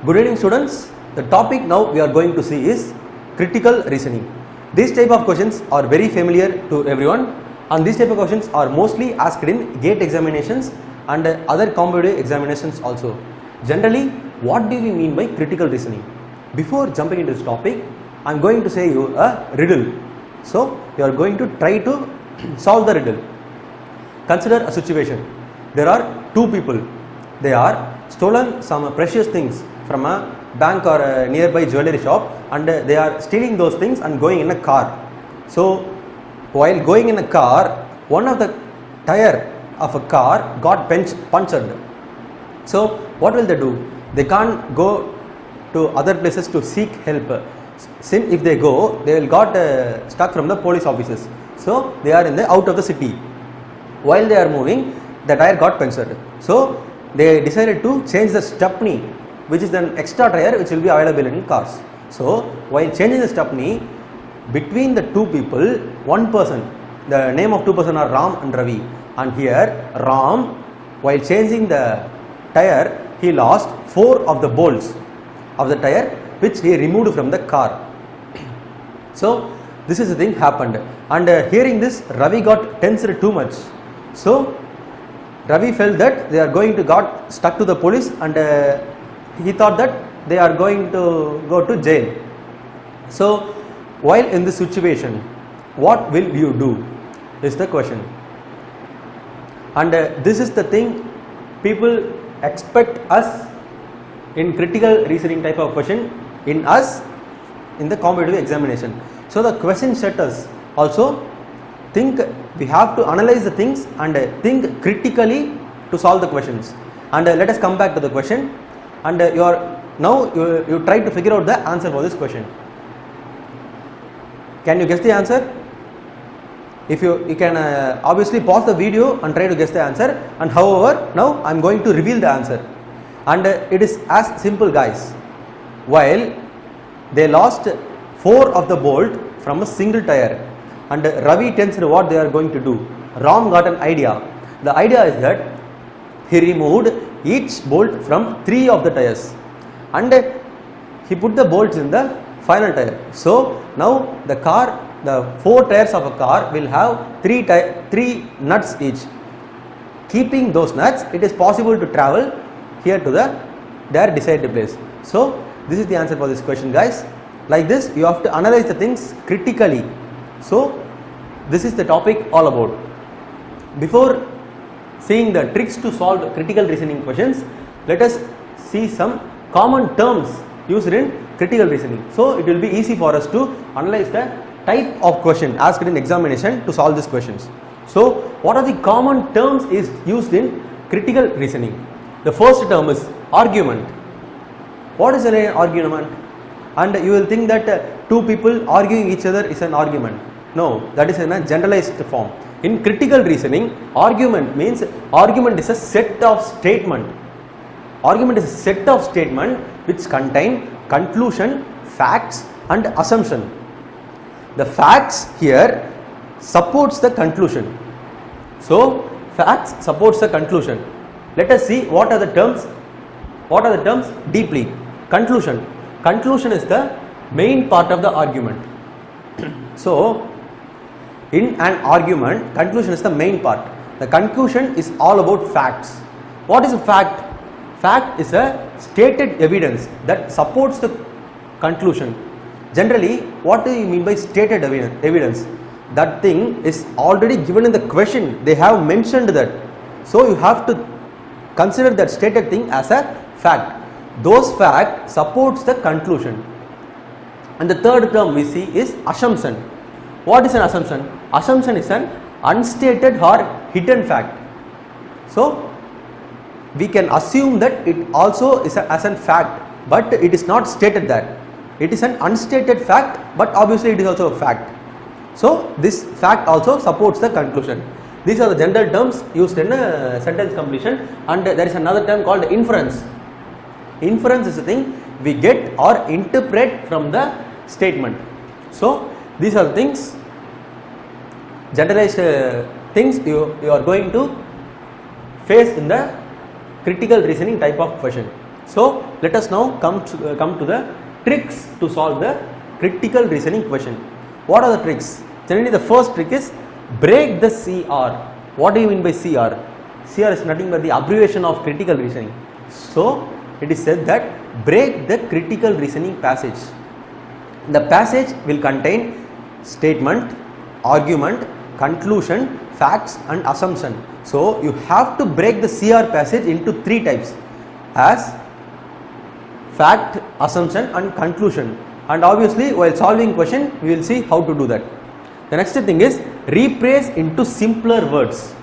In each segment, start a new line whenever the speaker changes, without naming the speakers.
Good evening students. The topic now we are going to see is critical reasoning. These type of questions are very familiar to everyone, and these type of questions are mostly asked in GATE examinations and other competitive examinations also. Generally, what do we mean by critical reasoning? Before jumping into this topic, I am going to say you a riddle. So you are going to try to solve the riddle. Consider a situation. There are two people. They are stolen some precious things from a bank or a nearby jewelry shop, and they are stealing those things and going in a car. So while going in a car, one of the tire of a car got punctured. So what will they do? They can't go to other places to seek help. Since if they go, they will got stuck from the police officers. So they are in the out of the city. While they are moving, the tire got punctured. So they decided to change the stepney, which is an extra tire which will be available in cars. So while changing the stepney, between the two people, one person, the name of two person are Ram and Ravi, and here Ram, while changing the tire, he lost 4 of the bolts of the tire which he removed from the car. So this is the thing happened, and hearing this, Ravi got tensed too much. So Ravi felt that they are going to got stuck to the police, and he thought that they are going to go to jail. So while in this situation, what will you do is the question. And this is the thing people expect us in critical reasoning type of question in us in the competitive examination. So the question setters also think we have to analyze the things and think critically to solve the questions. And let us come back to the question, and you try to figure out the answer for this question. Can you guess the answer? If you can obviously pause the video and try to guess the answer, and however now I am going to reveal the answer, and it is as simple, guys. While they lost 4 of the bolt from a single tire, and Ravi tensed what they are going to do, Ram got an idea. The idea is that he removed each bolt from 3 of the tires, and he put the bolts in the final tire. So now the 4 tires of a car will have 3 nuts each. Keeping those nuts, it is possible to travel here to their desired place. So this is the answer for this question, guys. Like this, you have to analyze the things critically. So this is the topic all about. Before seeing the tricks to solve critical reasoning questions, let us see some common terms used in critical reasoning. So it will be easy for us to analyze the type of question asked in examination to solve these questions. So what are the common terms is used in critical reasoning? The first term is argument. What is an argument? And you will think that two people arguing each other is an argument. No, that is in a generalized form. In critical reasoning, argument means argument is a set of statement. Argument is a set of statement which contain conclusion, facts and assumption. The facts here supports the conclusion. So facts supports the conclusion. Let us see what are the terms. What are the terms deeply? Conclusion. Conclusion is the main part of the argument. So in an argument, conclusion is the main part. The conclusion is all about facts. What is a fact? Fact is a stated evidence that supports the conclusion. Generally, what do you mean by stated evidence? That thing is already given in the question. They have mentioned that. So you have to consider that stated thing as a fact. Those facts supports the conclusion. And the third term we see is assumption. What is an assumption? Assumption is an unstated or hidden fact. So we can assume that it also is as a fact, but it is not stated that. It is an unstated fact, but obviously it is also a fact. So this fact also supports the conclusion. These are the general terms used in sentence completion, and there is another term called inference. Inference is the thing we get or interpret from the statement. So these are the things, generalized things you are going to face in the critical reasoning type of question. So let us now come to the tricks to solve the critical reasoning question. What are the tricks? Generally the first trick is break the CR. What do you mean by CR? CR is nothing but the abbreviation of critical reasoning. So it is said that break the critical reasoning passage. The passage will contain statement, argument, conclusion, facts and assumption. So you have to break the CR passage into three types as fact, assumption and conclusion. And obviously while solving question we will see how to do that. The next thing is rephrase into simpler words.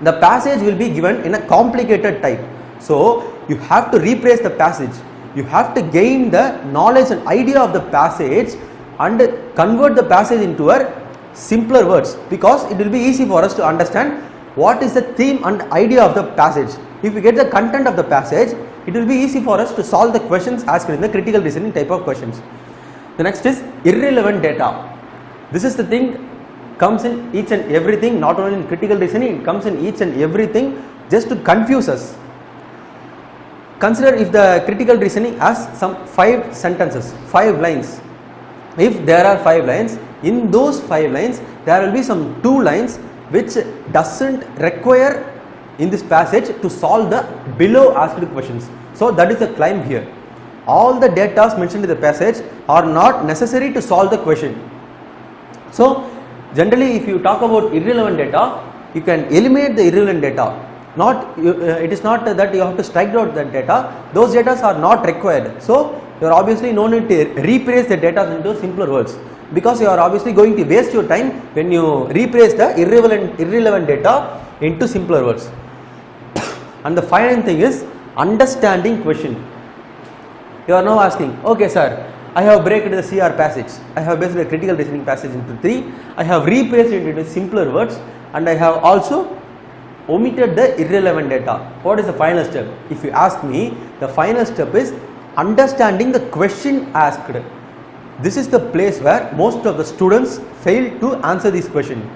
The passage will be given in a complicated type. So you have to rephrase the passage. You have to gain the knowledge and idea of the passage and convert the passage into a simpler words, because it will be easy for us to understand what is the theme and idea of the passage. If we get the content of the passage, it will be easy for us to solve the questions asked in the critical reasoning type of questions. The next is irrelevant data. This is the thing comes in each and everything, not only in critical reasoning, it comes in each and everything just to confuse us. Consider if the critical reasoning has some 5 sentences, 5 lines. If there are 5 lines, in those 5 lines there will be some 2 lines which doesn't require in this passage to solve the below asked questions. So that is the claim here. All the data mentioned in the passage are not necessary to solve the question. So generally if you talk about irrelevant data, you can eliminate the irrelevant data. It is not that you have to strike out that data, those data are not required. So you are obviously no need to rephrase the data into simpler words, because you are obviously going to waste your time when you rephrase the irrelevant data into simpler words. And the final thing is understanding question. You are now asking, okay sir, I have broken the CR passage, I have based the critical reasoning passage into 3, I have rephrased it into simpler words, and I have also omitted the irrelevant data. What is the final step? If you ask me, the final step is understanding the question asked. This is the place where most of the students fail to answer this question.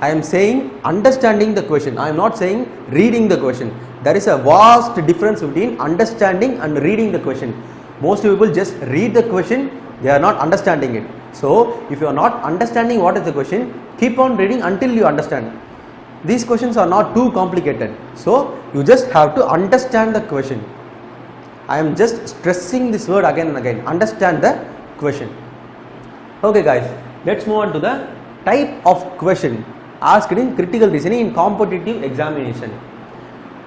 I am saying understanding the question, I am not saying reading the question. There is a vast difference between understanding and reading the question. Most people just read the question, they are not understanding it. So if you are not understanding what is the question, keep on reading until you understand. These questions are not too complicated, so you just have to understand the question. I am just stressing this word again and again, understand the question. Okay guys, let's move on to the type of question asked in critical reasoning in competitive examination.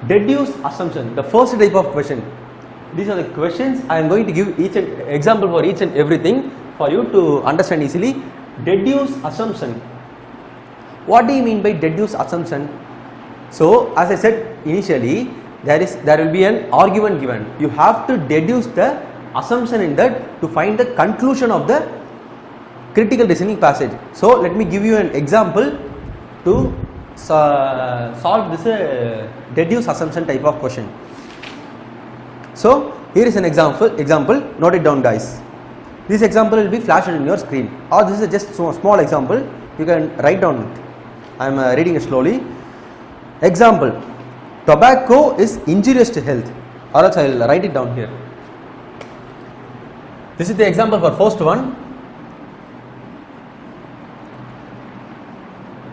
Deduce assumption, the first type of question. These are the questions. I am going to give each example for each and everything for you to understand easily. Deduce assumption. What do you mean by deduce assumption? So as I said initially, there will be an argument given. You have to deduce the assumption in that to find the conclusion of the critical reasoning passage. So let me give you an example to solve this deduce assumption type of question. So here is an example, note it down guys. This example will be flashed in your screen, or this is just small example, you can write down it. I am reading it slowly. Example, tobacco is injurious to health, or else I will write it down here. This is the example for first one.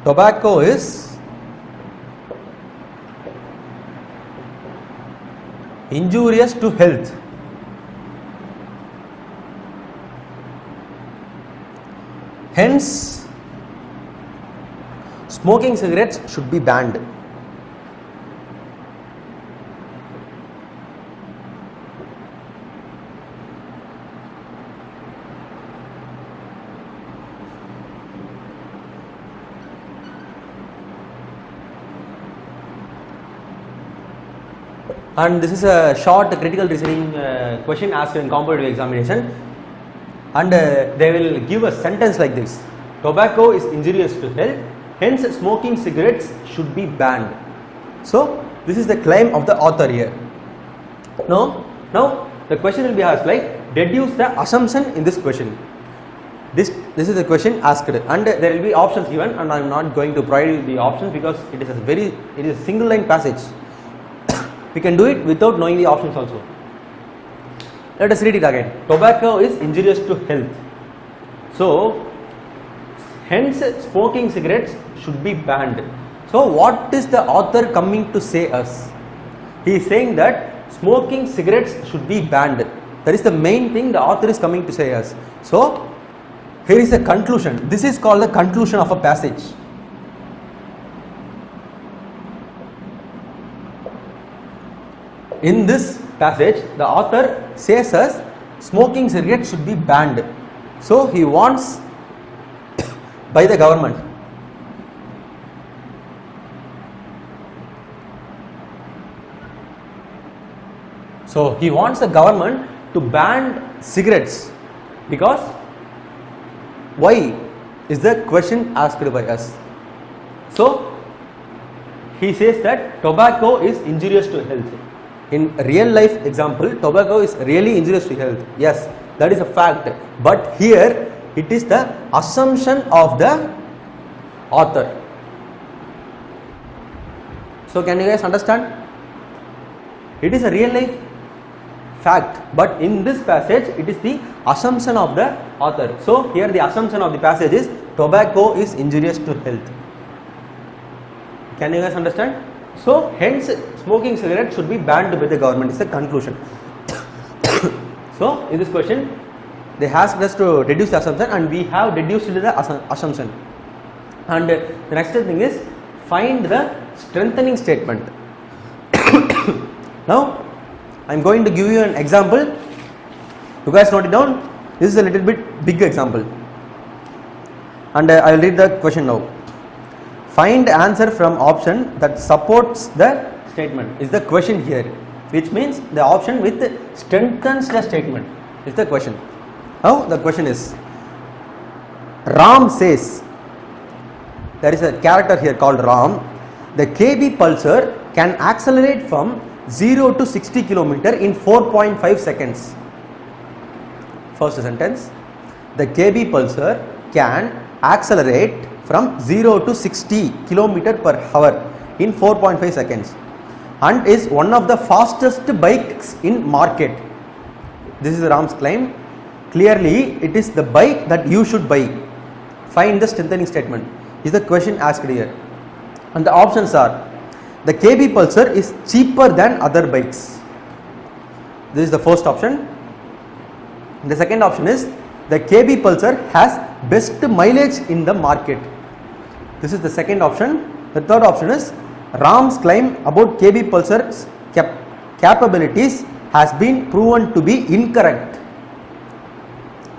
Tobacco is injurious to health. Hence, smoking cigarettes should be banned. And this is a short critical reasoning question asked in competitive examination, and they will give a sentence like this: tobacco is injurious to health, hence smoking cigarettes should be banned. So this is the claim of the author here. Now the question will be asked like, deduce the assumption in this question. This is the question asked, and there will be options given, and I am not going to provide you the options because it is a single line passage. We can do it without knowing the options also. Let us read it again. Tobacco is injurious to health. So, hence smoking cigarettes should be banned. So, what is the author coming to say us? He is saying that smoking cigarettes should be banned. That is the main thing the author is coming to say us. So, here is a conclusion. This is called the conclusion of a passage. In this passage, the author says us smoking cigarettes should be banned. So, he wants by the government. So, he wants the government to ban cigarettes because why is the question asked by us. So, he says that tobacco is injurious to health. In real life example, tobacco is really injurious to health. Yes, that is a fact. But here it is the assumption of the author. So, can you guys understand? It is a real life fact, but in this passage it is the assumption of the author. So, here the assumption of the passage is tobacco is injurious to health. Can you guys understand? So, hence smoking cigarettes should be banned by the government is the conclusion. So, in this question they asked us to deduce the assumption and we have deduced the assumption. And the next thing is find the strengthening statement. Now, I am going to give you an example. You guys note it down. This is a little bit big example. And I will read the question now. Find answer from option that supports the statement is the question here, which means the option with strengthens the statement is the question. Now the question is, Ram says, there is a character here called Ram, the KB Pulsar can accelerate from 0 to 60 km in 4.5 seconds. First sentence, the KB Pulsar can accelerate from 0 to 60 km per hour in 4.5 seconds and is one of the fastest bikes in market. This is Ram's claim. Clearly, it is the bike that you should buy. Find the strengthening statement is the question asked here. And the options are, the KB Pulsar is cheaper than other bikes. This is the first option. The second option is, the KB Pulsar has best mileage in the market. This is the second option. The third option is, Ram's claim about KB Pulsar's capabilities has been proven to be incorrect.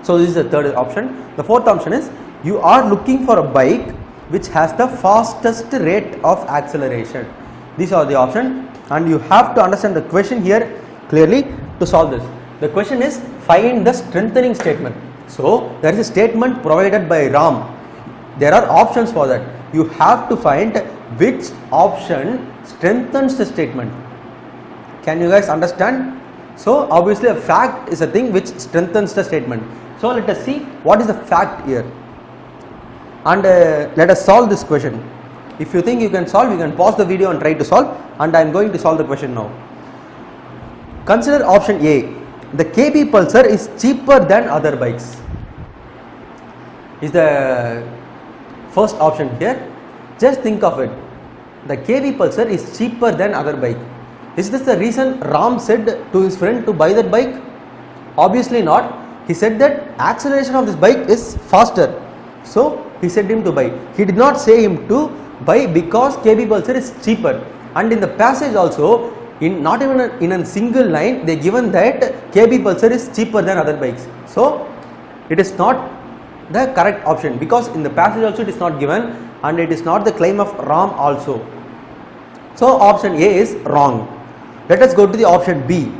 So this is the third option. The fourth option is, you are looking for a bike which has the fastest rate of acceleration. These are the options, and you have to understand the question here clearly to solve this. The question is, find the strengthening statement. So there is a statement provided by Ram. There are options for that. You have to find which option strengthens the statement. Can you guys understand? So obviously a fact is a thing which strengthens the statement. So let us see what is the fact here, and let us solve this question. If you think you can solve, you can pause the video and try to solve, and I am going to solve the question now. Consider option A. The KB Pulsar is cheaper than other bikes. Is the first option here. Just think of it. The KB Pulsar is cheaper than other bike. Is this the reason Ram said to his friend to buy that bike? Obviously not. He said that acceleration of this bike is faster. So he said him to buy. He did not say him to buy because KB Pulsar is cheaper. And in the passage also, not even in a single line, they given that KB Pulsar is cheaper than other bikes. So it is not the correct option, because in the passage also it is not given, and it is not the claim of Ram also. So option A is wrong. Let us go to the option B.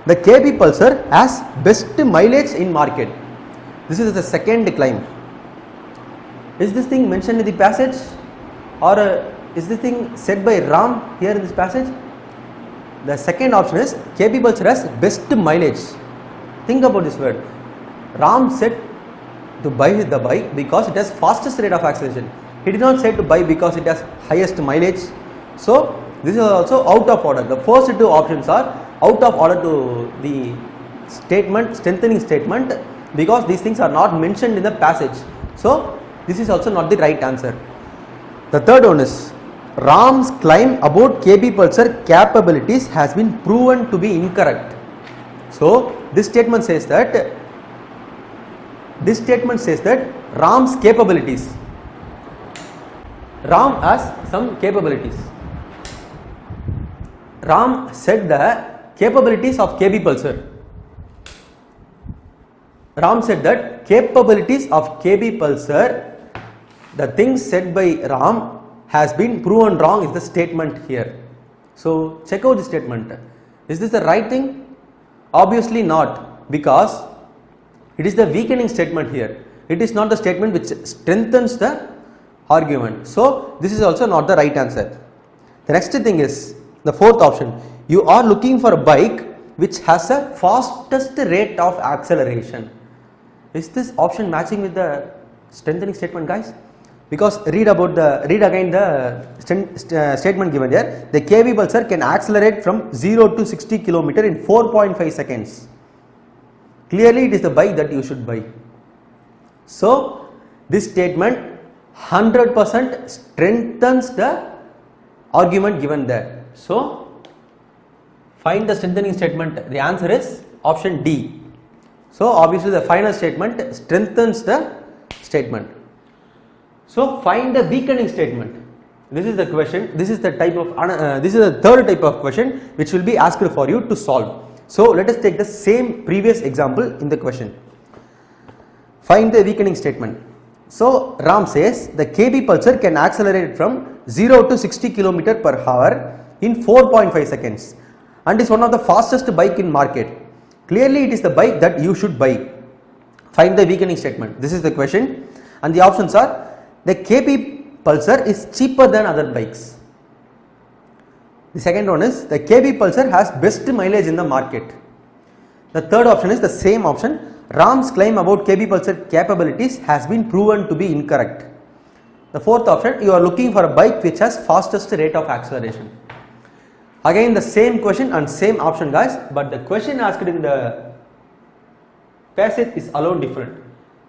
The KB Pulsar has best mileage in market. This is the second claim. Is this thing mentioned in the passage, or is this thing said by Ram here in this passage? The second option is KB Pulsar has best mileage. Think about this word. Ram said to buy the bike because it has fastest rate of acceleration. He did not say to buy because it has highest mileage. So this is also out of order. The first two options are out of order to the statement, strengthening statement, because these things are not mentioned in the passage. So this is also not the right answer. The third one is Ram's claim about KB Pulsar capabilities has been proven to be incorrect. So this statement says that Ram's capabilities, Ram has some capabilities. Ram said the capabilities of KB Pulsar. Ram said that capabilities of KB Pulsar, the things said by Ram has been proven wrong is the statement here. So check out the statement. Is this the right thing? Obviously not, because it is the weakening statement here. It is not the statement which strengthens the argument. So this is also not the right answer. The next thing is the fourth option. You are looking for a bike which has a fastest rate of acceleration. Is this option matching with the strengthening statement, guys? Because read again the statement given there. The KB Pulsar can accelerate from 0 to 60 km in 4.5 seconds. Clearly it is the bike that you should buy. So this statement 100% strengthens the argument given there. So find the strengthening statement. The answer is option D. So obviously the final statement strengthens the statement. So find the weakening statement. This is the question. This is the type of this is the third type of question which will be asked for you to solve. So let us take the same previous example in the question. Find the weakening statement. So Ram says the KB Pulsar can accelerate from 0 to 60 km per hour in 4.5 seconds and is one of the fastest bike in market. Clearly it is the bike that you should buy. Find the weakening statement. This is the question, and the options are: the KB Pulsar is cheaper than other bikes. The second one is the KB Pulsar has best mileage in the market. The third option is the same option. Ram's claim about KB Pulsar capabilities has been proven to be incorrect. The fourth option, you are looking for a bike which has fastest rate of acceleration. Again the same question and same option, guys, but the question asked in the passage is alone different.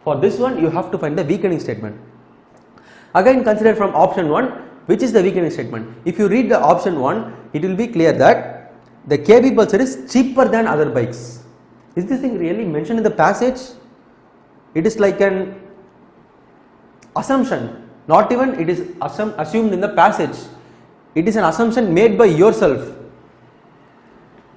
For this one you have to find the weakening statement. Again consider from option 1, which is the weakening statement. If you read the option 1, it will be clear that the KB Pulsar is cheaper than other bikes. Is this thing really mentioned in the passage? It is like an assumption, not even it is assumed in the passage. It is an assumption made by yourself.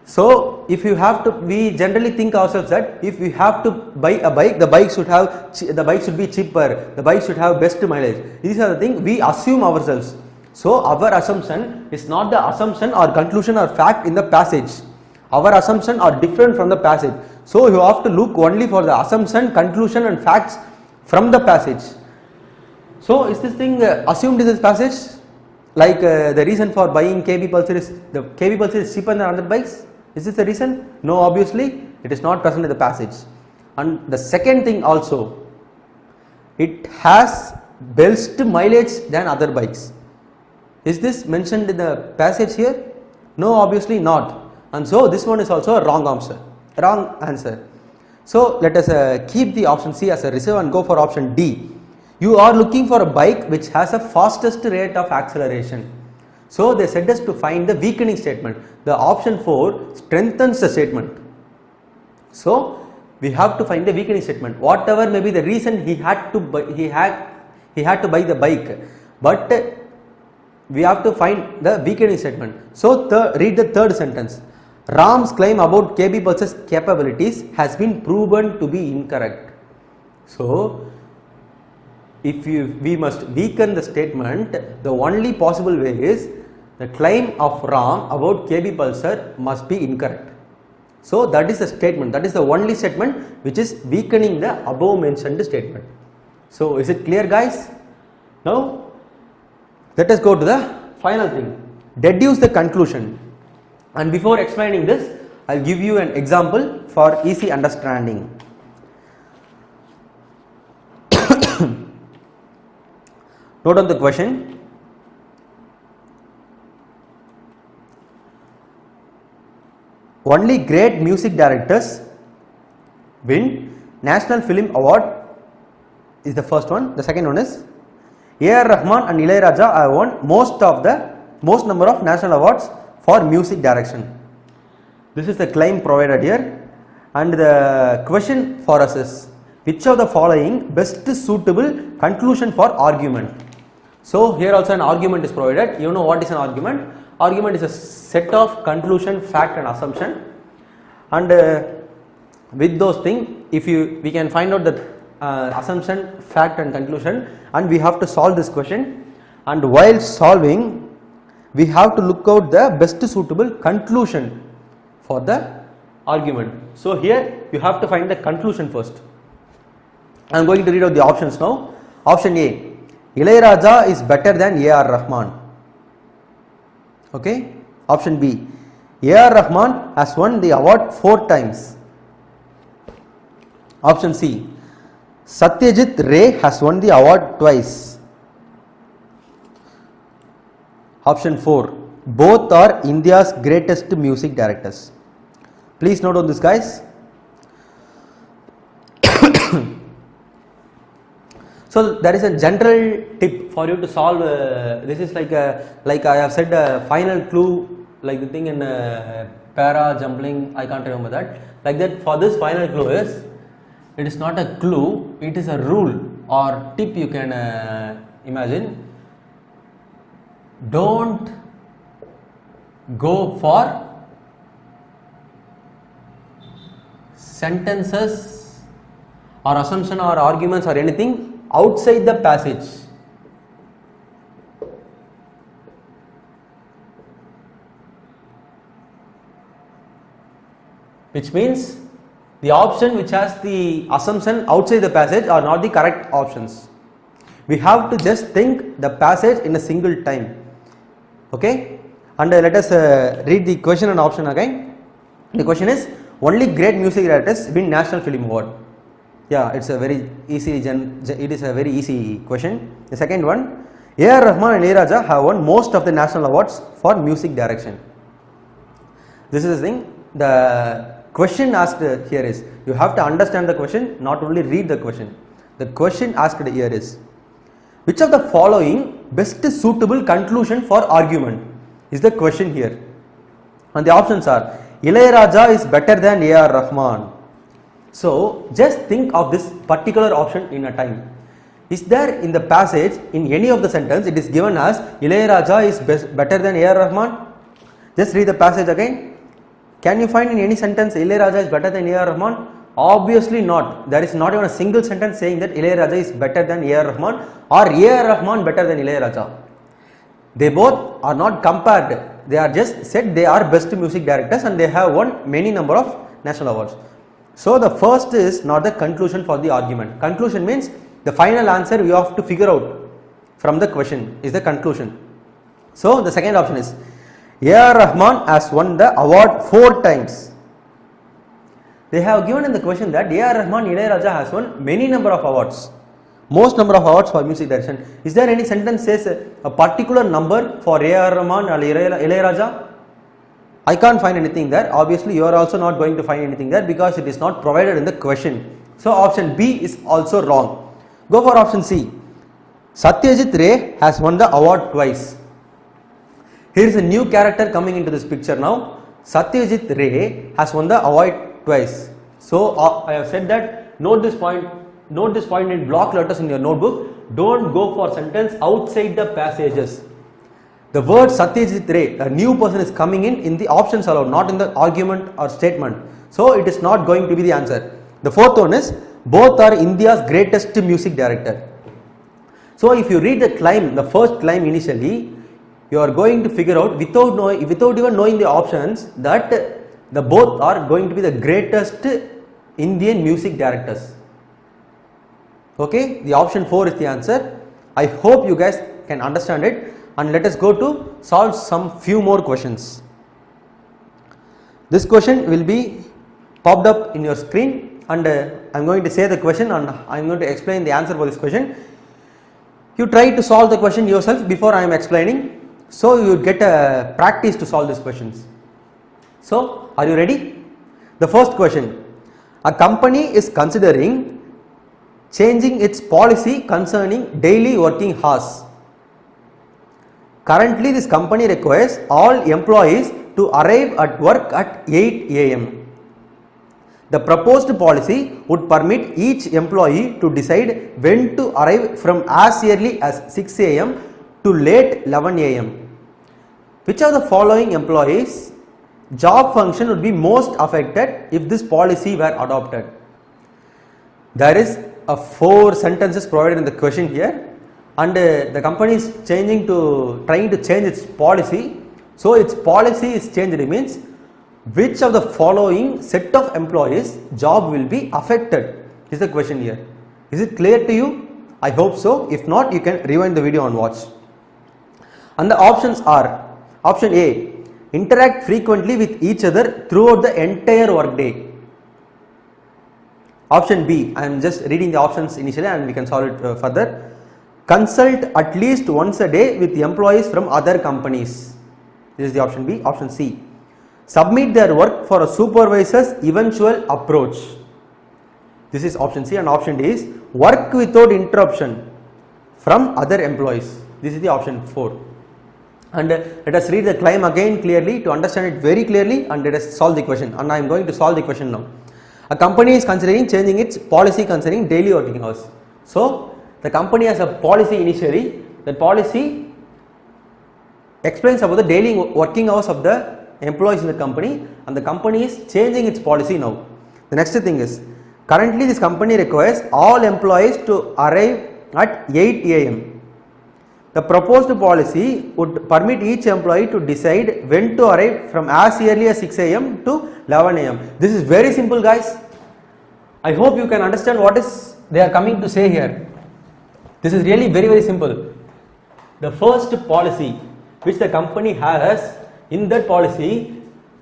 So if you have to, we generally think ourselves that if we have to buy a bike, the bike should be cheaper, the bike should have best mileage. These are the things we assume ourselves. So our assumption is not the assumption or conclusion or fact in the passage. Our assumption are different from the passage. So you have to look only for the assumption, conclusion and facts from the passage. So is this thing assumed in this passage? Like the reason for buying KB Pulsar is the KB Pulsar is cheaper than other bikes? Is this the reason? No, obviously it is not present in the passage. And the second thing also, it has best mileage than other bikes. Is this mentioned in the passage here? No, obviously not. And so this one is also a wrong answer. So let us keep the option C as a reserve and go for option D. You are looking for a bike which has a fastest rate of acceleration. So they said us to find the weakening statement. The option 4 strengthens the statement. So we have to find the weakening statement. Whatever may be the reason he had to buy, he had to buy the bike, but we have to find the weakening statement. So read the third sentence. Ram's claim about KB Pulsar's capabilities has been proven to be incorrect. So we must weaken the statement. The only possible way is the claim of Ram about KB Pulsar must be incorrect. So that is the statement, that is the only statement which is weakening the above mentioned statement. So is it clear, guys? Now let us go to the final thing, deduce the conclusion. And before explaining this, I will give you an example for easy understanding. Note on the question. Only great music directors win National Film Award is the first one. The second one is A.R. Rahman and Ilayaraja have won most number of national awards for music direction. This is the claim provided here, and the question for us is which of the following best suitable conclusion for argument. So here also an argument is provided. You know what is an argument? Argument is a set of conclusion, fact and assumption, and with those things we can find out the assumption, fact and conclusion, and we have to solve this question, and while solving we have to look out the best suitable conclusion for the argument. So here you have to find the conclusion first. I am going to read out the options now. Option A, Ilayaraja is better than A.R. Rahman. Okay. Option B, A.R. Rahman has won the award 4 times. Option C, Satyajit Ray has won the award twice. Option 4, both are India's greatest music directors. Please note on this, guys. So there is a general tip for you to solve. This is like I have said, a final clue, like the thing in para jumbling. I can't remember that. Like that, for this final clue is, it is not a clue. It is a rule or tip you can imagine. Don't go for sentences or assumption or arguments or anything outside the passage. Which means the option which has the assumption outside the passage are not the correct options. We have to just think the passage in a single time. Okay, and let us read the question and option again. The question is, only great music directors win National Film Award. Yeah, it's a very easy. It is a very easy question. The second one, A.R. Rahman and Ilayaraja have won most of the national awards for music direction. This is the thing. The question asked here is, you have to understand the question, not only read the question. The question asked here is, which of the following best suitable conclusion for argument is the question here, and the options are Ilayaraja is better than A.R. Rahman. So just think of this particular option in a time. Is there in the passage, in any of the sentence, it is given as Ilayaraja is better than A.R. Rahman? Just read the passage again. Can you find in any sentence Ilayaraja is better than A.R. Rahman? Obviously not. There is not even a single sentence saying that Ilayaraja is better than A.R. Rahman or A.R. Rahman better than Ilayaraja. They both are not compared. They are just said they are best music directors and they have won many number of national awards. So the first is not the conclusion for the argument. Conclusion means the final answer you have to figure out from the question is the conclusion. So the second option is A.R. Rahman has won the award 4 times. They have given in the question that A.R. Rahman Ilayaraja has won many number of awards, most number of awards for music direction. Is there any sentence says a particular number for A.R. Rahman or Ilayaraja? I can't find anything there. Obviously you are also not going to find anything there because it is not provided in the question. So option B is also wrong. Go for option C. Satyajit Ray has won the award twice. Here is a new character coming into this picture now. Satyajit Ray has won the award twice. So I have said that note this point in block letters in your notebook. Don't go for sentence outside the passages. The word Satyajit Ray, a new person is coming in the options allowed, not in the argument or statement. So it is not going to be the answer. The fourth one is both are India's greatest music director. So if you read the claim, the first claim initially, you are going to figure out without even knowing the options that the both are going to be the greatest Indian music directors. Okay, the option 4 is the answer. I hope you guys can understand it. And let us go to solve some few more questions. This question will be popped up in your screen and I am going to say the question and I am going to explain the answer for this question. You try to solve the question yourself before I am explaining, so you get a practice to solve these questions. So are you ready? The first question, A company is considering changing its policy concerning daily working hours. Currently, this company requires all employees to arrive at work at 8 a.m. The proposed policy would permit each employee to decide when to arrive from as early as 6 a.m. to late 11 a.m. Which of the following employees' job function would be most affected if this policy were adopted? There is a 4 sentences provided in the question here, and the company is trying to change its policy. So its policy is changed, it means which of the following set of employees job will be affected is the question here. Is it clear to you? I hope so. If not, you can rewind the video and watch. And the options are: option A, interact frequently with each other throughout the entire workday. Option B, I am just reading the options initially and we can solve it further. Consult at least once a day with the employees from other companies. This is the option B. Option C, submit their work for a supervisor's eventual approach. This is option C. And option D is work without interruption from other employees. This is the option 4. And let us read the claim again clearly to understand it very clearly, and let us solve the question. And I am going to solve the question now. A company is considering changing its policy concerning daily working hours. So the company has a policy initially. The policy explains about the daily working hours of the employees in the company, and the company is changing its policy now. The next thing is, currently this company requires all employees to arrive at 8 a.m. The proposed policy would permit each employee to decide when to arrive from as early as 6 a.m. to 11 a.m. This is very simple, guys. I hope you can understand what is they are coming to say here. This is really very simple. The first policy which the company has, in that policy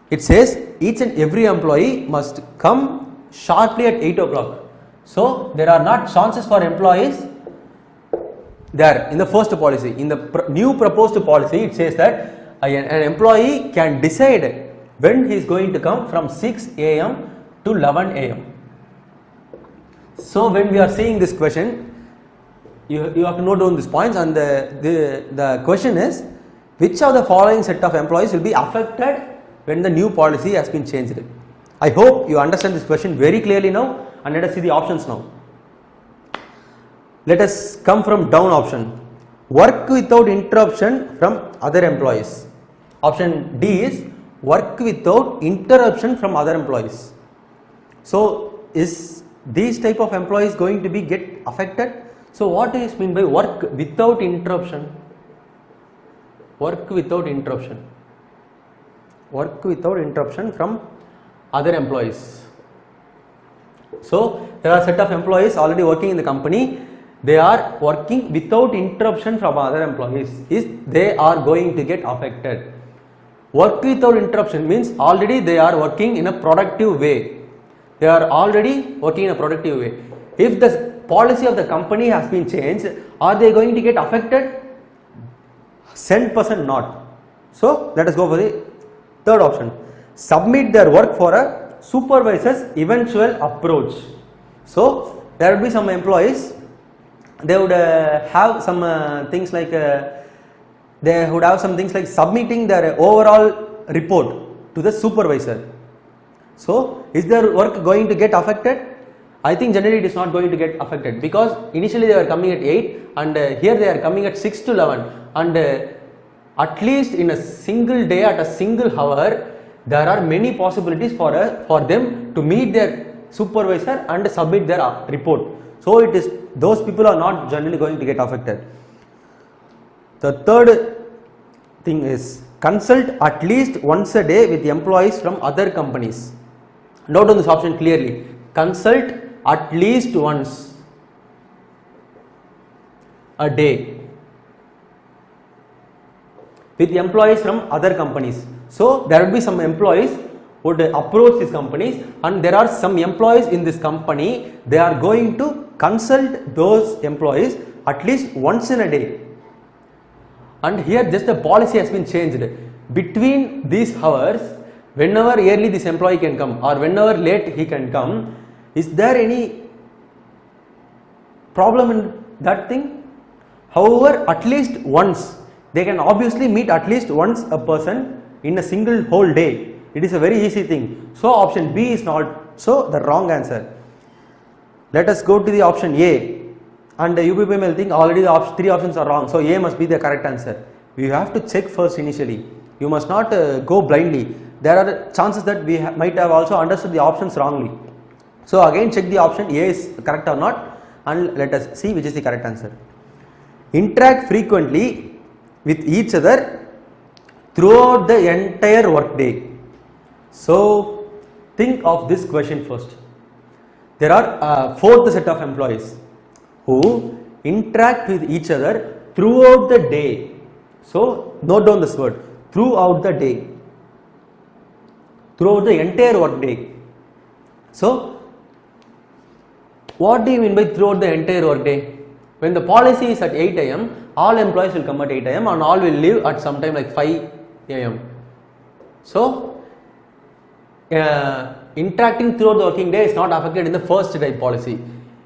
it says each and every employee must come sharply at 8 o'clock. So there are not chances for employees there in the first policy. In the new proposed policy, it says that an employee can decide when he is going to come from 6 a.m. to 11 a.m. So when we are seeing this question, you have to note down these points, and the question is, which of the following set of employees will be affected when the new policy has been changed? I hope you understand this question very clearly now, and let us see the options now. Let us come from down option. Work without interruption from other employees. Option D is work without interruption from other employees. So is these type of employees going to be get affected? So what is mean by work without interruption? Work without interruption. Work without interruption from other employees. So there are a set of employees already working in the company. They are working without interruption from other employees. They are going to get affected. Work without interruption means already they are working in a productive way. They are already working in a productive way. If the policy of the company has been changed, are they going to get affected? 100% not. So let us go for the third option. Submit their work for a supervisor's eventual approach. So there will be some employees, they would have some things like submitting their overall report to the supervisor. So is their work going to get affected? I think generally it is not going to get affected, because initially they were coming at 8 and here they are coming at 6 to 11, and at least in a single day, at a single hour, there are many possibilities for them to meet their supervisor and submit their report. So it is, those people are not generally going to get affected. The third thing is consult at least once a day with employees from other companies. Note on this option clearly. Consult at least once a day with employees from other companies. So there will be some employees would approach these companies, and there are some employees in this company, they are going to consult those employees at least once in a day. And here just the policy has been changed. Between these hours, whenever early this employee can come or whenever late he can come, Is there any problem in that thing? However, at least once, they can obviously meet at least once a person in a single whole day. It is a very easy thing. So option B is not so the wrong answer. Let us go to the option A, and you people may think already the three options are wrong, so A must be the correct answer. You have to check first initially. You must not go blindly. There are chances that we might have also understood the options wrongly. So again check the option A is correct or not, and let us see which is the correct answer. Interact frequently with each other throughout the entire workday. So think of this question first. There are fourth set of employees who interact with each other throughout the day. So note down this word, throughout the day, throughout the entire work day. So what do you mean by throughout the entire work day? When the policy is at 8 AM, all employees will come at 8 AM and all will leave at some time like 5 AM. So interacting throughout the working day is not affected in the first type policy.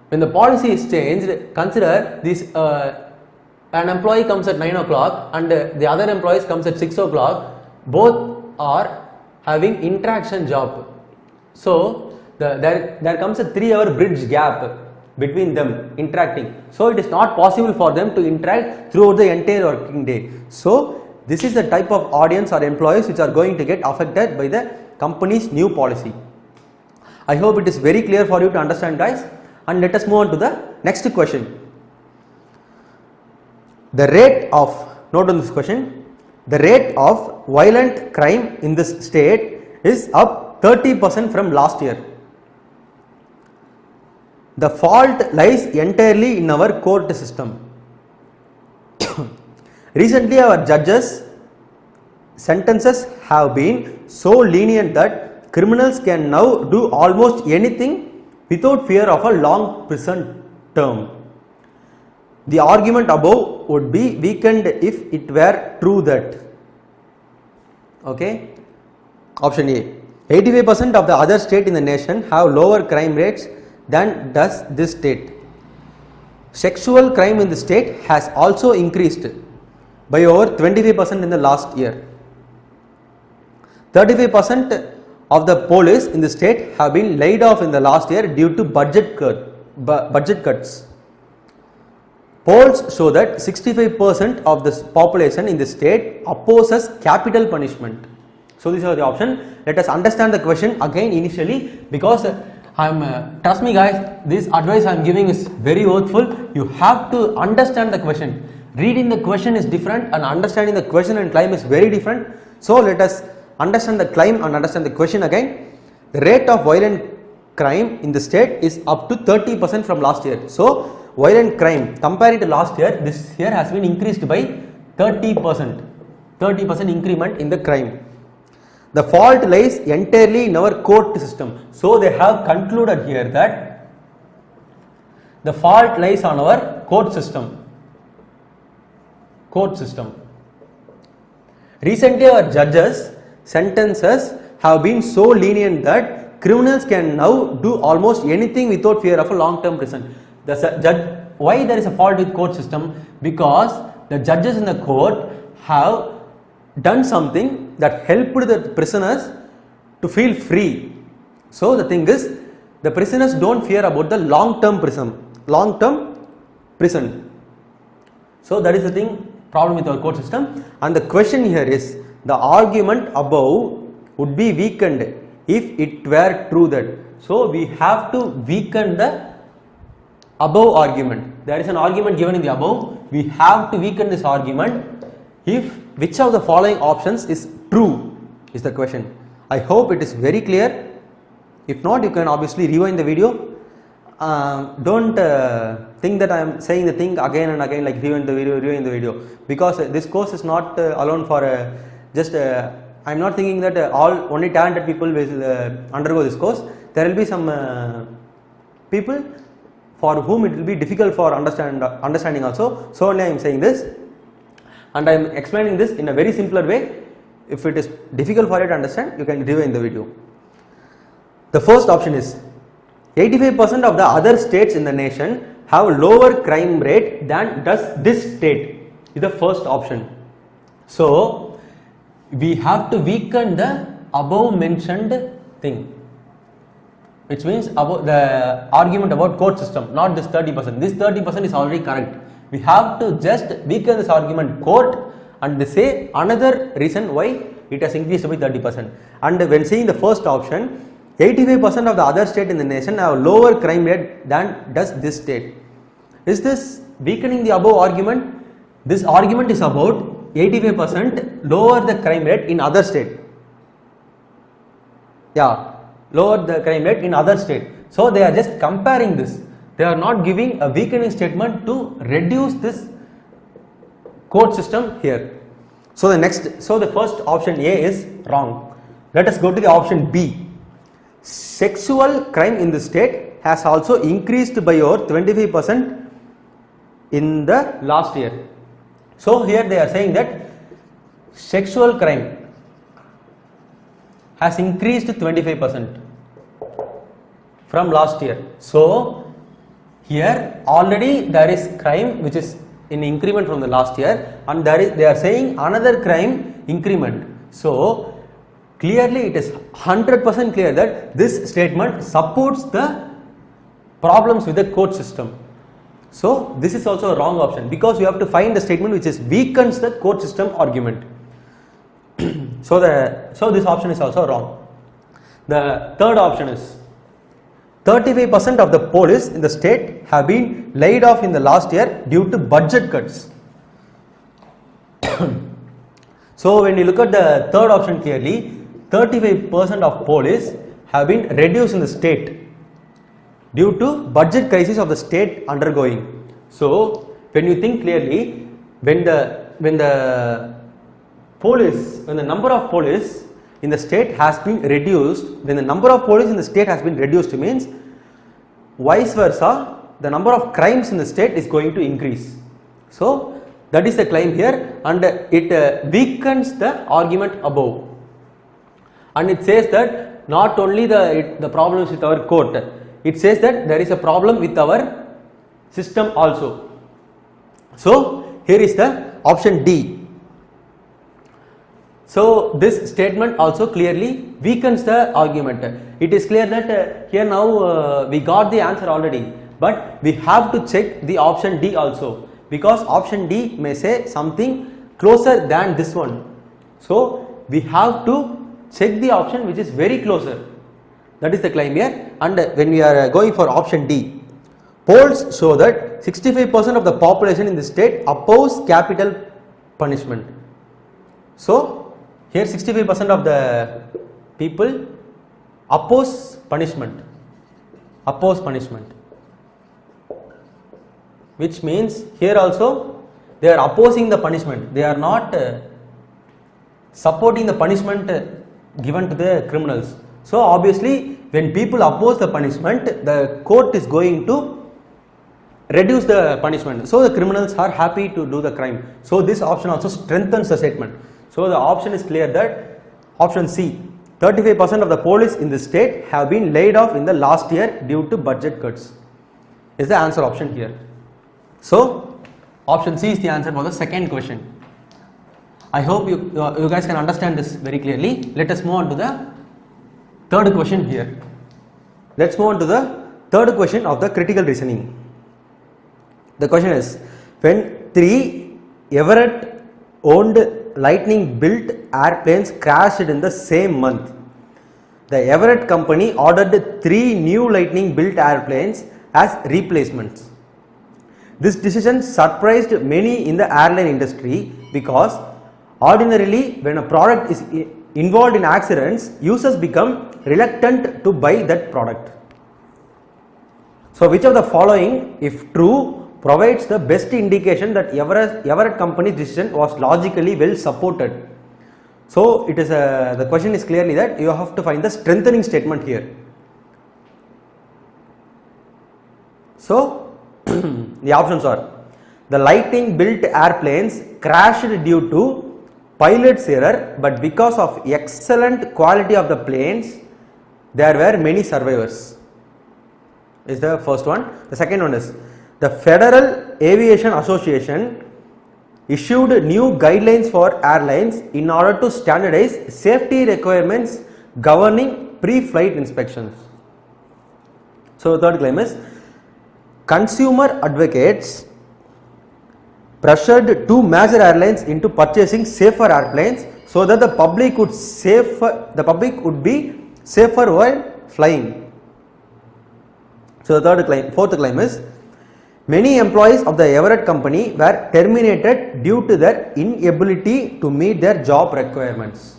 When the policy is changed, consider this an employee comes at 9 o'clock and the other employees comes at 6 o'clock, both are having interaction job. So there comes a 3-hour bridge gap between them interacting. So it is not possible for them to interact throughout the entire working day. So this is the type of audience or employees which are going to get affected by the company's new policy. I hope it is very clear for you to understand, guys, and let us move on to the next question. The rate of, note on this question, the rate of violent crime in this state is up 30% from last year. The fault lies entirely in our court system. Recently our judges' sentences have been so lenient that criminals can now do almost anything without fear of a long prison term. The argument above would be weakened if it were true that, okay, option A, 85% of the other states in the nation have lower crime rates than does this state. Sexual crime in the state has also increased by over 25% in the last year. 35% of the police in the state have been laid off in the last year due to budget cuts. Polls show that 65% of the population in the state opposes capital punishment. So these are the options. Let us understand the question again initially, because trust me guys, this advice I am giving is very worthful. You have to understand the question. Reading the question is different and understanding the question and claim is very different. So let us understand the claim and understand the question again. The rate of violent crime in the state is up to 30% from last year. So violent crime compared to last year, this year has been increased by 30%. 30% increment in the crime. The fault lies entirely in our court system. So they have concluded here that the fault lies on our court system. Court system. Recently our judges' sentences have been so lenient that criminals can now do almost anything without fear of a long-term prison. The judge, why there is a fault with court system? Because the judges in the court have done something that helped the prisoners to feel free. So the thing is, the prisoners don't fear about the long-term prison. So that is the thing, problem with our court system. And the question here is, the argument above would be weakened if it were true that. So we have to weaken the above argument. There is an argument given in the above. We have to weaken this argument if which of the following options is true is the question. I hope it is very clear. If not, you can obviously rewind the video. Don't think that I am saying the thing again and again, like rewind the video, because this course is not alone for I am not thinking that only talented people will undergo this course. There will be some people for whom it will be difficult for understanding also. So only I am saying this, and I am explaining this in a very simpler way. If it is difficult for you to understand, you can rewind the video. The first option is 85% of the other states in the nation have lower crime rate than does this state is the first option. So we have to weaken the above mentioned thing, which means about the argument about court system, not this 30%. This 30% is already correct. We have to just weaken this argument court and they say another reason why it has increased by 30%. And when seeing the first option, 85% of the other state in the nation have lower crime rate than does this state. Is this weakening the above argument? This argument is about 85% lower the crime rate in other state. Yeah, lower the crime rate in other state. So they are just comparing this. They are not giving a weakening statement to reduce this court system here. So the first option A is wrong. Let us go to the option B. Sexual crime in the state has also increased by over 25% in the last year. So here they are saying that sexual crime has increased 25% from last year. So here already there is crime which is in increment from the last year, and they are saying another crime increment. So clearly it is 100% clear that this statement supports the problems with the court system. So this is also a wrong option, because you have to find the statement which is weakens the court system argument. So this option is also wrong. The third option is 35% of the police in the state have been laid off in the last year due to budget cuts. So when you look at the third option clearly, 35% of police have been reduced in the state due to budget crisis of the state undergoing. So when you think clearly, when the number of police in the state has been reduced, when the number of police in the state has been reduced means vice versa, the number of crimes in the state is going to increase. So that is the claim here, and it weakens the argument above. And it says that not only the problems with our court, it says that there is a problem with our system also. So here is the option D. So this statement also clearly weakens the argument. It is clear that here now we got the answer already, but we have to check the option D also, because option D may say something closer than this one. So we have to check the option which is very closer. That is the claim here. And when we are going for option D, polls show that 65% of the population in the state oppose capital punishment. So here 65% of the people oppose punishment, which means here also they are opposing the punishment. They are not supporting the punishment given to the criminals. So obviously when people oppose the punishment, the court is going to reduce the punishment. So the criminals are happy to do the crime. So this option also strengthens the statement. So the option is clear that option C, 35% of the police in the state have been laid off in the last year due to budget cuts, is the answer option here. So option C is the answer for the second question. I hope you guys can understand this very clearly. Let us move on to the third question here. Let's move on to the third question of the critical reasoning. The question is, when 3 Everett owned Lightning built airplanes crashed in the same month, the Everett company ordered 3 new Lightning built airplanes as replacements. This decision surprised many in the airline industry, because ordinarily when a product is involved in accidents, users become reluctant to buy that product. So which of the following, if true, provides the best indication that Everett company's decision was logically well supported? So it is the question is clearly that you have to find the strengthening statement here. So the options are: the Lightning built airplanes crashed due to pilot's error, but because of excellent quality of the planes, there were many survivors. is the first one. The second one is the Federal Aviation Association issued new guidelines for airlines in order to standardize safety requirements governing pre-flight inspections. So the third claim is consumer advocates pressured two major airlines into purchasing safer airplanes so that the public would be safer while flying. So the fourth claim is many employees of the Everett company were terminated due to their inability to meet their job requirements.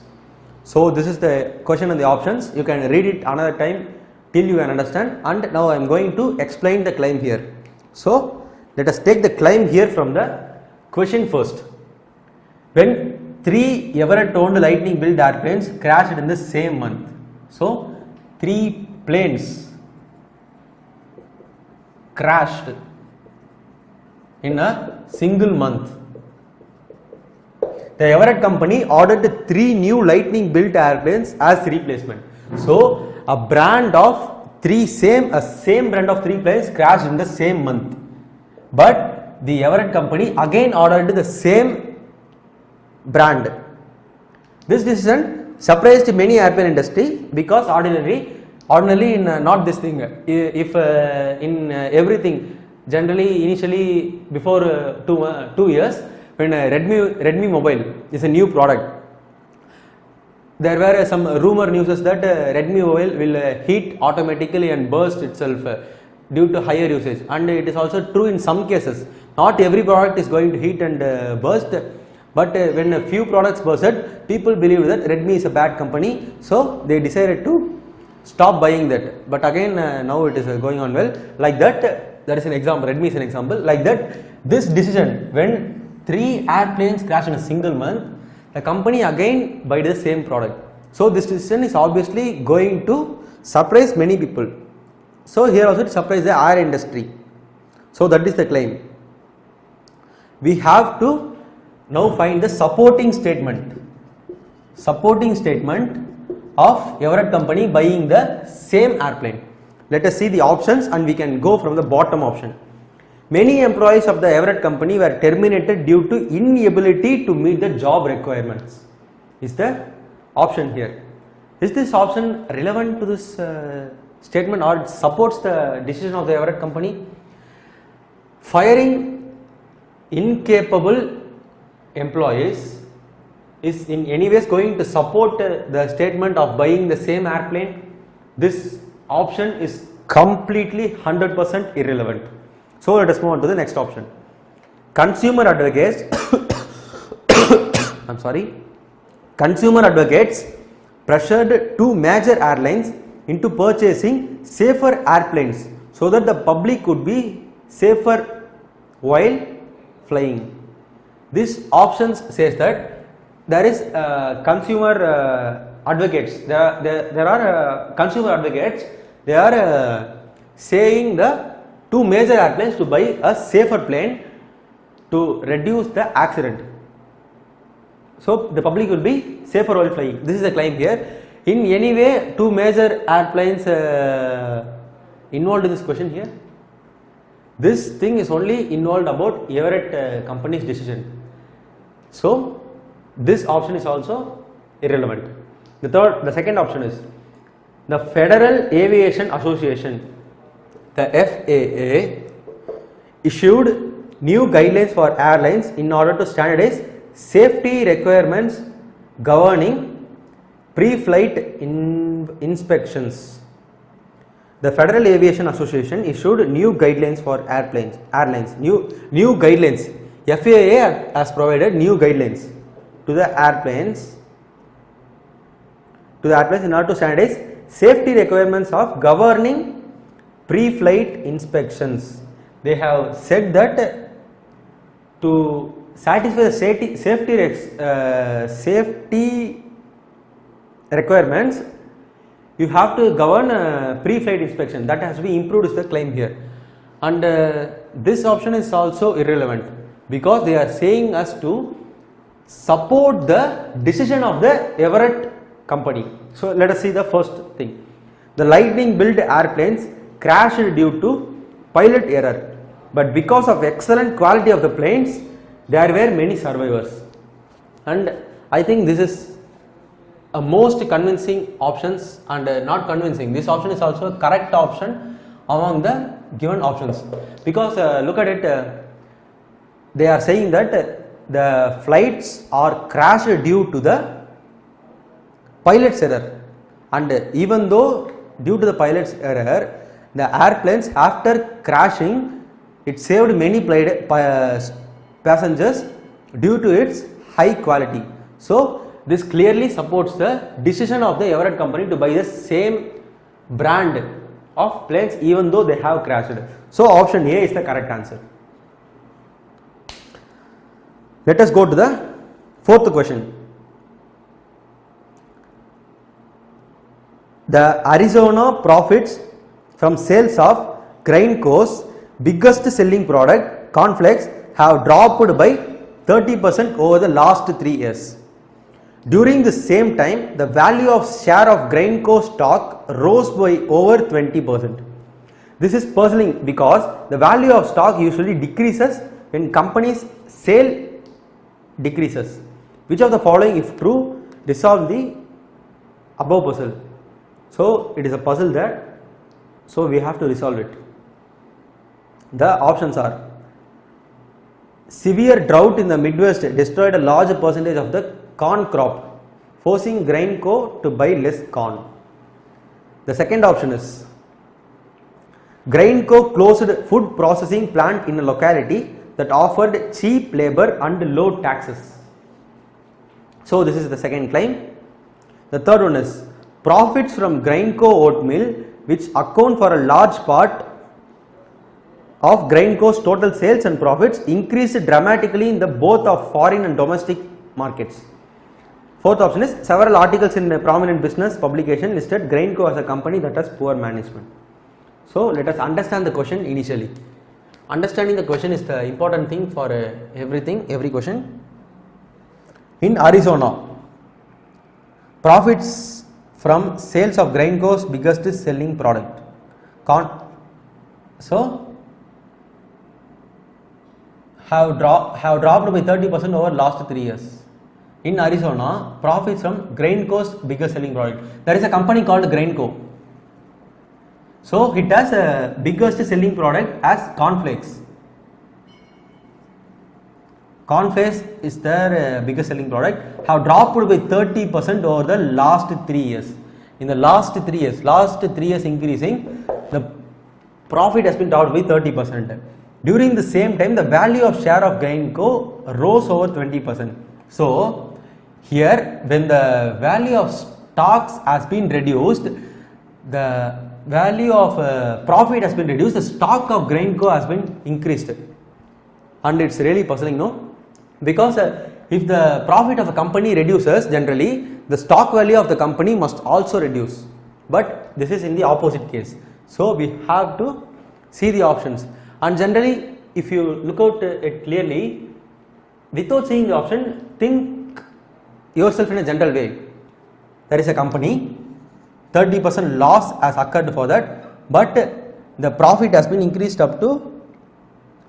So this is the question and the options. You can read it another time till you can understand, and now I am going to explain the claim here. So let us take the claim here from the question first. When 3 Everett owned lightning built airplanes crashed in the same month. So 3 planes crashed in a single month. The Everett company ordered 3 new lightning built airplanes as replacement. So a brand of same brand of 3 planes crashed in the same month, but the Everett company again ordered the same brand. This decision surprised many airplane industry because ordinarily in not this thing, if in everything generally initially before 2 years when Redmi mobile is a new product, there were some rumor news that Redmi mobile will heat automatically and burst itself due to higher usage, and it is also true in some cases. Not every product is going to heat and burst, but when a few products bursted, people believed that Redmi is a bad company, so they decided to stop buying that. But again now it is going on well. Like that, there is an example. Redmi is an example. Like that, this decision when 3 airplanes crashed in a single month, the company again buy the same product. So this decision is obviously going to surprise many people. So here also it surprised the air industry. So that is the claim. We have to now find the supporting statement. Supporting statement of Everett company buying the same airplane. Let us see the options and we can go from the bottom option. Many employees of the Everett company were terminated due to inability to meet the job requirements. Is the option here. Is this option relevant to this statement, or it supports the decision of the Everett company? Firing incapable employees is in any ways going to support the statement of buying the same airplane? This option is completely 100% irrelevant. So let us move on to the next option. Consumer advocates Consumer advocates pressured 2 major airlines into purchasing safer airplanes so that the public could be safer while flying. This option says that there is consumer advocates. There are consumer advocates. They are saying the 2 major airplanes to buy a safer plane to reduce the accident. So the public will be safer while flying. This is the claim here. In any way 2 major airplanes involved in this question here? This thing is only involved about Everett company's decision. So this option is also irrelevant. The second option is the Federal Aviation Association. The FAA issued new guidelines for airlines in order to standardize safety requirements governing pre-flight inspections. The Federal Aviation Association issued new guidelines for airlines. New guidelines. FAA has provided new guidelines to the airplanes in order to standardize safety requirements of governing pre-flight inspections. They have said that to satisfy the safety requirements, you have to govern pre-flight inspection. That has to be improved is the claim here. And this option is also irrelevant because they are saying us to support the decision of the Everett company. So let us see the first thing. The lightning built airplanes crashed due to pilot error, but because of excellent quality of the planes, there were many survivors. And I think this is a most convincing options, and not convincing, this option is also a correct option among the given options, because look at it, they are saying that the flights are crashed due to the pilot's error, and even though due to the pilot's error, the airplanes after crashing, it saved many passengers due to its high quality. So this clearly supports the decision of the Everett company to buy the same brand of planes even though they have crashed. So option A is the correct answer. Let us go to the fourth question. The Arizona profits from sales of Grainco's biggest selling product, cornflakes, have dropped by 30% over the last 3 years. During the same time, the value of share of Grainco stock rose by over 20%. This is puzzling because the value of stock usually decreases when companies' sale decreases. Which of the following, if true, resolve the above puzzle? So it is a puzzle there, so we have to resolve it. The options are: severe drought in the Midwest destroyed a large percentage of the corn crop, forcing Grainco to buy less corn. The second option is: Grainco closed food processing plant in a locality that offered cheap labor and low taxes. So this is the second claim. The third one is: profits from Grainco oatmeal, which account for a large part of Grainco's total sales and profits, increased dramatically in the both of foreign and domestic markets. Fourth option is: several articles in a prominent business publication listed Grainco as a company that has poor management. So let us understand the question initially. Understanding the question is the important thing for every question. In Arizona, profits from sales of Grainco's biggest selling product, have dropped by 30% over last 3 years. In Arizona, profits from Grainco's biggest selling product. There is a company called Grainco. So it has a biggest selling product as cornflakes. Cornflakes is their biggest selling product. Have dropped by 30% over the last 3 years. In the last 3 years increasing, the profit has been dropped by 30%. During the same time, the value of share of Grainco rose over 20%. So here, when the value of stocks has been reduced, the value of profit has been reduced, the stock of Grainco has been increased, and it's really puzzling, no? Because if the profit of a company reduces, generally the stock value of the company must also reduce, but this is in the opposite case. So we have to see the options, and generally if you look out it clearly without seeing the option, think yourself in a general way. There is a company, 30% loss has occurred for that, but the profit has been increased up to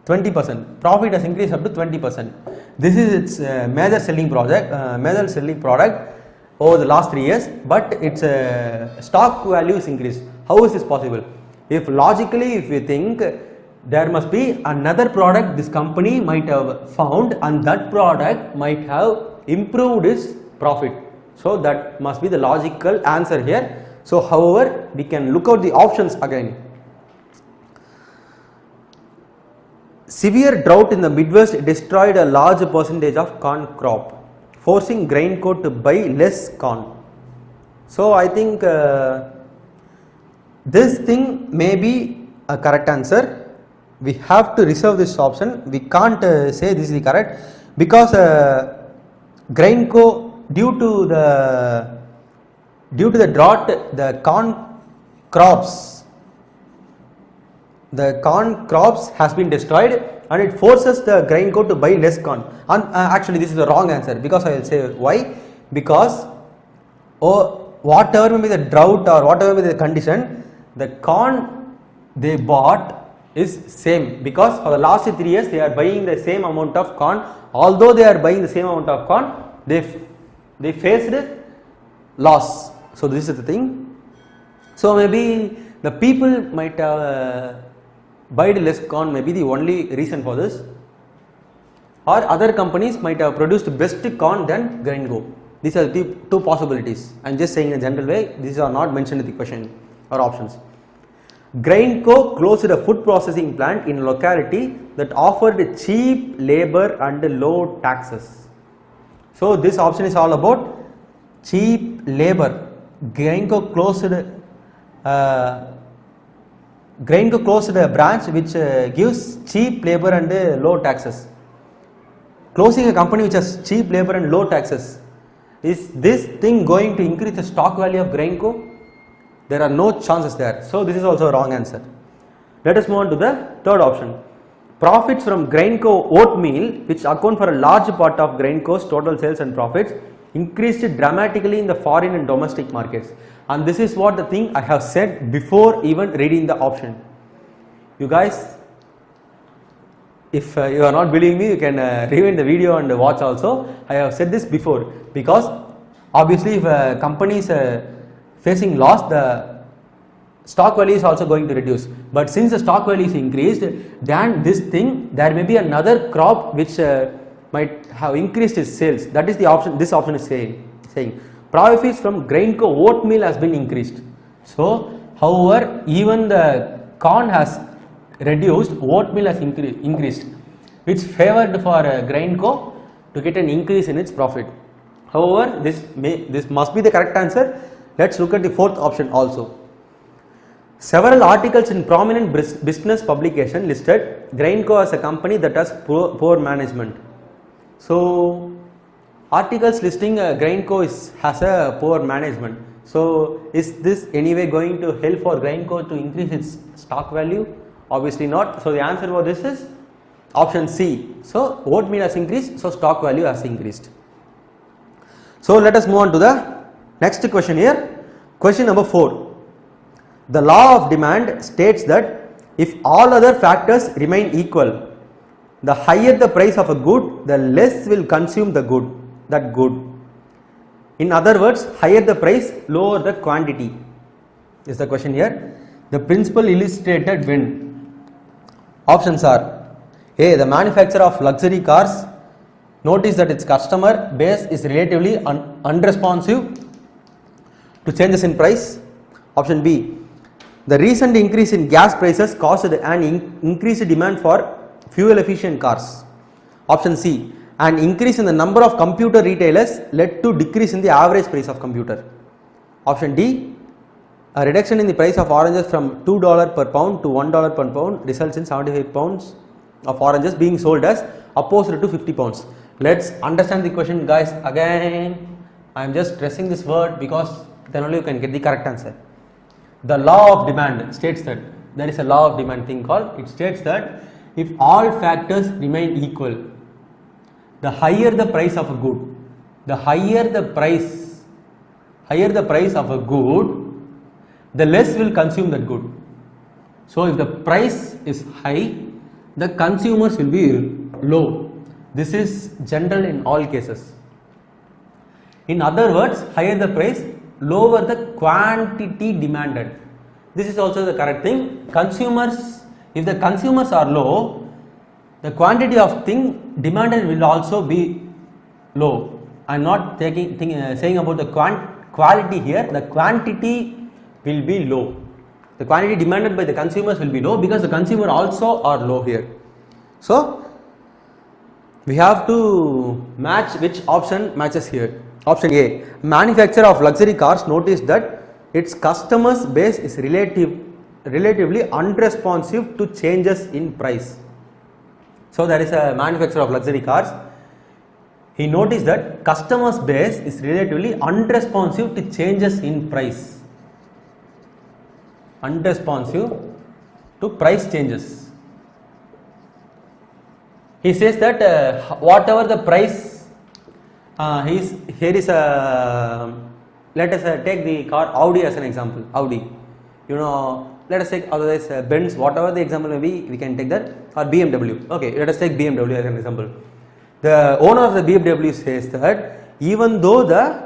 20%. Profit has increased up to 20%. This is its major selling product over the last 3 years, but its stock value is increased. How is this possible? If logically, if you think, there must be another product this company might have found, and that product might have improved its profit. So that must be the logical answer here. So however, we can look out the options again. Severe drought in the Midwest destroyed a large percentage of corn crop, forcing Grainco to buy less corn. So I think this thing may be a correct answer. We have to reserve this option. We can't say this is the correct, because Grainco, due to the drought, the corn crops has been destroyed, and it forces the Grainco to buy less corn. And actually this is the wrong answer, because I will say why. Because whatever may be the drought or whatever may be the condition, the corn they bought is same, because for the last 3 years they are buying the same amount of corn. Although they are buying the same amount of corn, they faced loss. So this is the thing. So maybe the people might have buyed less corn, maybe the only reason for this, or other companies might have produced best corn than Grainco. These are the two possibilities. I am just saying in a general way, these are not mentioned in the question or options. Grainco closed a food processing plant in a locality that offered cheap labor and low taxes. So this option is all about cheap labor. Grainco closed a branch which gives cheap labor and low taxes. Closing a company which has cheap labor and low taxes, is this thing going to increase the stock value of Grainco? There are no chances there. So this is also a wrong answer. Let us move on to the third option. Profits from Grainco oatmeal, which account for a large part of Grainco's total sales and profits, increased dramatically in the foreign and domestic markets. And this is what the thing I have said before even reading the option. You guys, if you are not believing me, you can rewind the video and watch also. I have said this before, because obviously if a company is facing loss, the stock value is also going to reduce. But since the stock value is increased, then this thing, there may be another crop which might have increased its sales. That is the option. This option is saying profits from Grainco oatmeal has been increased. So however, even the corn has reduced, oatmeal has increased, which favored for Grainco to get an increase in its profit. However, this must be the correct answer. Let's look at the fourth option also. Several articles in prominent business publication listed Grainco as a company that has poor management. So articles listing Grainco has a poor management. So is this anyway going to help for Grainco to increase its stock value? Obviously not. So the answer for this is option C. So oatmeal has increased, so stock value has increased. So let us move on to the next question here. Question number 4. The law of demand states that if all other factors remain equal, the higher the price of a good, the less will consume that good. In other words, higher the price, lower the quantity is the question here. The principle illustrated when options are A. The manufacturer of luxury cars noticed that its customer base is relatively unresponsive to changes in price. Option B. The recent increase in gas prices caused an increased demand for fuel efficient cars. Option C. An increase in the number of computer retailers led to decrease in the average price of computer. Option D. A reduction in the price of oranges from $2 per pound to $1 per pound results in 75 pounds of oranges being sold as opposed to 50 pounds. Let's understand the question, guys. Again, I am just stressing this word because then only you can get the correct answer. The law of demand states that there is a law of demand thing called, it states that if all factors remain equal, the higher the price of a good, the higher the price of a good, the less will consume that good. So if the price is high, the consumers will be low. This is general in all cases. In other words, higher the price, lower the quantity demanded. This is also the correct thing. Consumers, if the consumers are low, the quantity of thing demanded will also be low. I am not saying about the quality here. The quantity will be low. The quantity demanded by the consumers will be low because the consumer also are low here. So we have to match which option matches here. Option A. Manufacturer of luxury cars noticed that its customers base is relatively unresponsive to changes in price. So there is a manufacturer of luxury cars. He noticed that customers base is relatively unresponsive to changes in price. Unresponsive to price changes. He says that whatever the price, here is a, let us take the car Audi as an example. Audi, you know, let us take otherwise Benz, whatever the example may be, we can take that, or BMW. Okay, let us take BMW as an example. The owner of the BMW says that even though the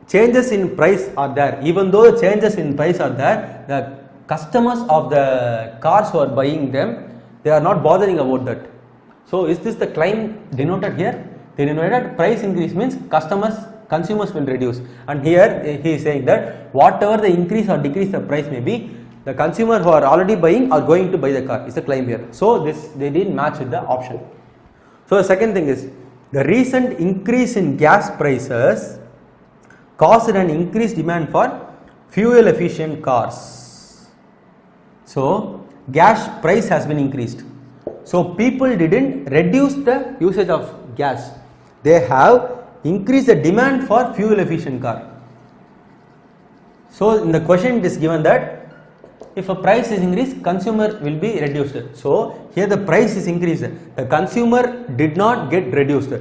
changes in price are there, the customers of the cars who are buying them, they are not bothering about that. So is this the claim denoted here? The denoted price increase means consumers will reduce, and here he is saying that whatever the increase or decrease the price may be, the consumer who are already buying are going to buy the car, is the claim here. So they didn't match with the option. So the second thing is, the recent increase in gas prices caused an increased demand for fuel efficient cars. So gas price has been increased. So people didn't reduce the usage of gas, they have increased the demand for fuel efficient car. So in the question it is given that if a price is increased, consumer will be reduced. So here the price is increased, the consumer did not get reduced,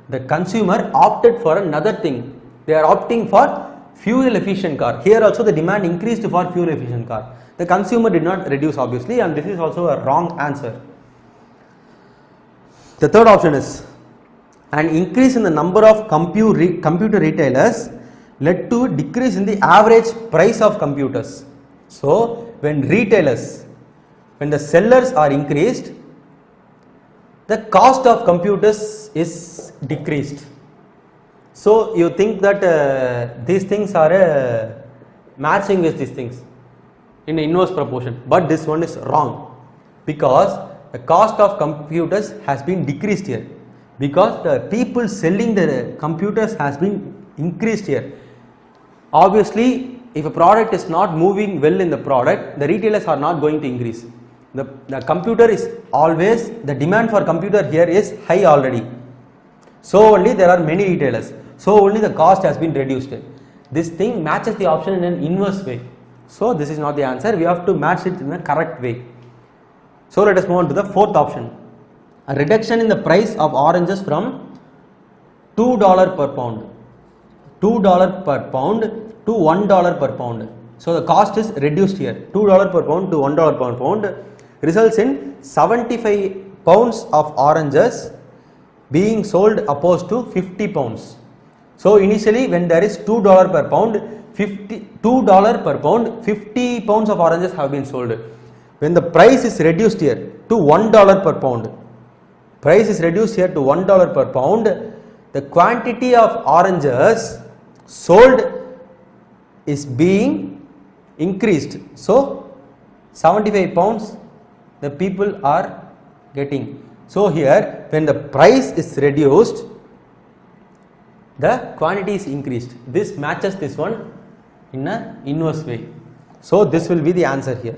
the consumer opted for another thing, they are opting for fuel efficient car. Here also the demand increased for fuel efficient car, the consumer did not reduce obviously, and this is also a wrong answer. The third option is, an increase in the number of computer retailers led to a decrease in the average price of computers. So when the sellers are increased, the cost of computers is decreased. So you think that these things are matching with these things in inverse proportion, but this one is wrong, because the cost of computers has been decreased here, because the people selling the computers has been increased here. Obviously if a product is not moving well in the product, the retailers are not going to increase. The computer is always, the demand for computer here is high already, so only there are many retailers, so only the cost has been reduced. This thing matches the option in an inverse way, so this is not the answer, we have to match it in the correct way. So let us move on to the fourth option, a reduction in the price of oranges from $2 per pound to $1 per pound. So the cost is reduced here, $2 per pound to $1 per pound results in 75 pounds of oranges being sold opposed to 50 pounds. So initially when there is $2 per pound, $2 per pound, 50 pounds of oranges have been sold. When the price is reduced here to $1 per pound, per pound, the quantity of oranges sold is being increased. So 75 pounds the people are getting. So here when the price is reduced, the quantity is increased. This matches this one in an inverse way. So this will be the answer here.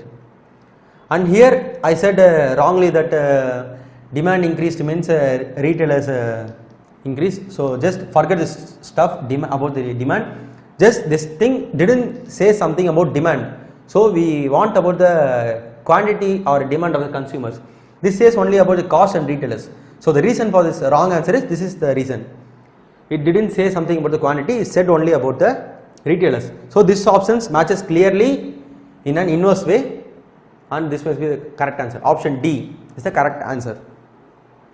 And here I said wrongly that demand increased means retailers increased. So just forget this stuff about the demand. Just this thing didn't say something about demand. So we want about the quantity or demand of the consumers. This says only about the cost and retailers. So the reason for this wrong answer is, this is the reason. It didn't say something about the quantity, it said only about the retailers. So this options matches clearly in an inverse way, and this must be the correct answer. Option D is the correct answer.